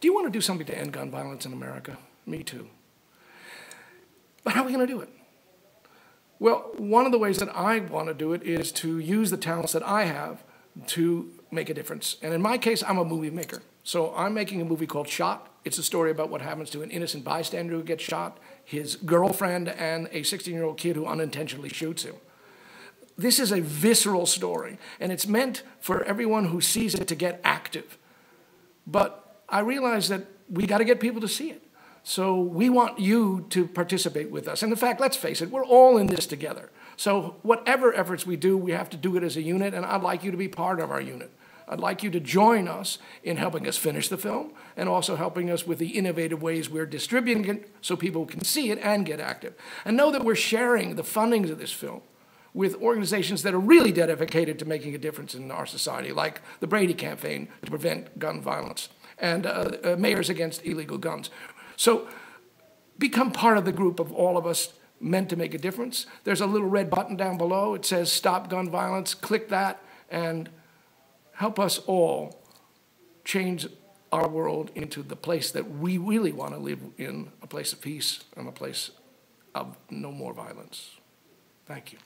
Do you want to do something to end gun violence in America? Me too. But how are we going to do it? Well, one of the ways that I want to do it is to use the talents that I have to make a difference. And in my case, I'm a movie maker. So I'm making a movie called Shot. It's a story about what happens to an innocent bystander who gets shot, his girlfriend, and a 16-year-old kid who unintentionally shoots him. This is a visceral story, and it's meant for everyone who sees it to get active. But I realize that we got to get people to see it. So we want you to participate with us. And in fact, let's face it, we're all in this together. So whatever efforts we do, we have to do it as a unit, and I'd like you to be part of our unit. I'd like you to join us in helping us finish the film and also helping us with the innovative ways we're distributing it so people can see it and get active. And know that we're sharing the fundings of this film with organizations that are really dedicated to making a difference in our society, like the Brady Campaign to prevent gun violence and Mayors Against Illegal Guns. So become part of the group of all of us meant to make a difference. There's a little red button down below. It says Stop Gun Violence. Click that and help us all change our world into the place that we really want to live in, a place of peace and a place of no more violence. Thank you.